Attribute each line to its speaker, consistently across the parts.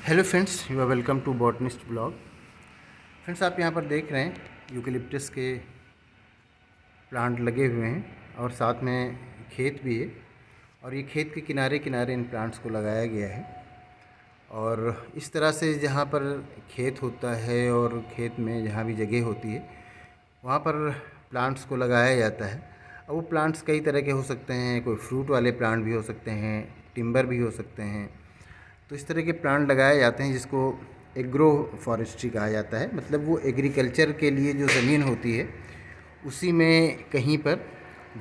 Speaker 1: Hello friends, you are welcome to botanist blog. Friends, आप यहाँ पर देख रहे हैं यूकेलिप्टस के प्लांट लगे हुए हैं और साथ में खेत भी है। और ये खेत के किनारे किनारे इन प्लांट्स को लगाया गया है। और इस तरह से जहाँ पर खेत होता है और खेत में जहाँ भी जगह होती है वहाँ पर प्लांट्स को लगाया जाता है। अब वो प्लांट्स कई तरह के हो सकते हैं, कोई फ्रूट वाले प्लांट भी हो सकते हैं, टिम्बर भी हो सकते हैं। तो इस तरह के प्लांट लगाए जाते हैं जिसको एग्रो फॉरेस्ट्री कहा जाता है। मतलब वो एग्रीकल्चर के लिए जो ज़मीन होती है उसी में कहीं पर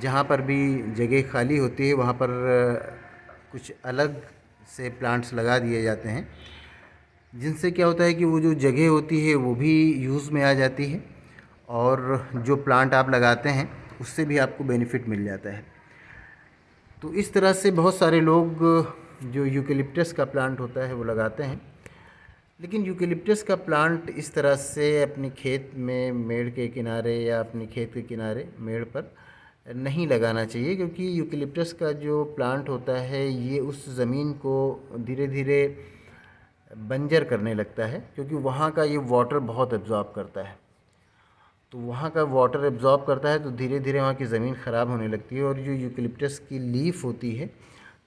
Speaker 1: जहाँ पर भी जगह खाली होती है वहाँ पर कुछ अलग से प्लांट्स लगा दिए जाते हैं, जिनसे क्या होता है कि वो जो जगह होती है वो भी यूज़ में आ जाती है और जो प्लांट आप लगाते हैं उससे भी आपको बेनिफिट मिल जाता है। तो इस तरह से बहुत सारे लोग जो यूकेलिप्टस का प्लांट होता है वो लगाते हैं। लेकिन यूकेलिप्टस का प्लांट इस तरह से अपने खेत में मेड़ के किनारे या अपने खेत के किनारे मेड़ पर नहीं लगाना चाहिए, क्योंकि यूकेलिप्टस का जो प्लांट होता है ये उस ज़मीन को धीरे धीरे बंजर करने लगता है, क्योंकि वहाँ का ये वाटर बहुत एब्ज़ॉर्ब करता है। तो वहाँ का वाटर एब्ज़ॉर्ब करता है तो धीरे धीरे वहाँ की ज़मीन ख़राब होने लगती है। और जो यूकेलिप्टस की लीफ होती है,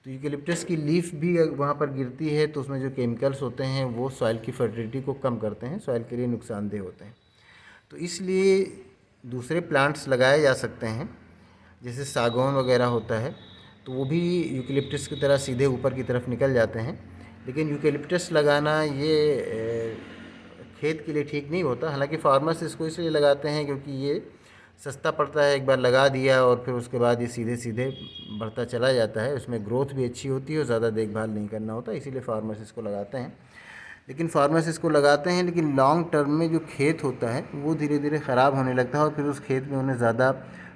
Speaker 1: तो यूकेलिप्टस की लीफ भी वहाँ पर गिरती है तो उसमें जो केमिकल्स होते हैं वो सॉइल की फर्टिलिटी को कम करते हैं, सॉइल के लिए नुकसानदेह होते हैं। तो इसलिए दूसरे प्लांट्स लगाए जा सकते हैं, जैसे सागौन वगैरह होता है, तो वो भी यूकेलिप्टस की तरह सीधे ऊपर की तरफ निकल जाते हैं। लेकिन यूकेलिप्टस लगाना ये खेत के लिए ठीक नहीं होता। हालांकि फार्मर्स इसको इसलिए लगाते हैं क्योंकि ये सस्ता पड़ता है, एक बार लगा दिया और फिर उसके बाद ये सीधे सीधे बढ़ता चला जाता है। उसमें ग्रोथ भी अच्छी होती है और ज़्यादा देखभाल नहीं करना होता, इसीलिए फार्मर्स इसको लगाते हैं। लेकिन फार्मर्स इसको लगाते हैं, लेकिन लॉन्ग टर्म में जो खेत होता है वो धीरे धीरे ख़राब होने लगता है और फिर उस खेत में उन्हें ज़्यादा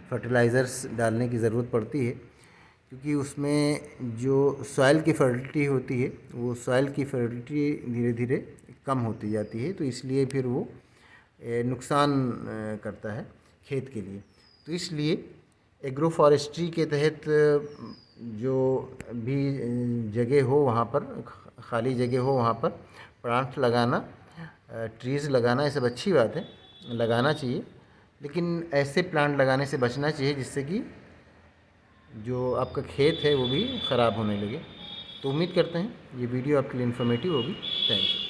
Speaker 1: फर्टिलाइज़र्स डालने की ज़रूरत पड़ती है, क्योंकि उसमें जो सॉइल की फर्टिलिटी होती है वो सॉइल की फर्टिलिटी धीरे धीरे कम होती जाती है। तो इसलिए फिर वो नुकसान करता है खेत के लिए। तो इसलिए एग्रो फॉरेस्ट्री के तहत जो भी जगह हो वहाँ पर, खाली जगह हो वहाँ पर प्लांट लगाना, ट्रीज़ लगाना, ये सब अच्छी बात है, लगाना चाहिए। लेकिन ऐसे प्लांट लगाने से बचना चाहिए जिससे कि जो आपका खेत है वो भी ख़राब होने लगे। तो उम्मीद करते हैं ये वीडियो आपके लिए इन्फॉर्मेटिव होगी। Thank you.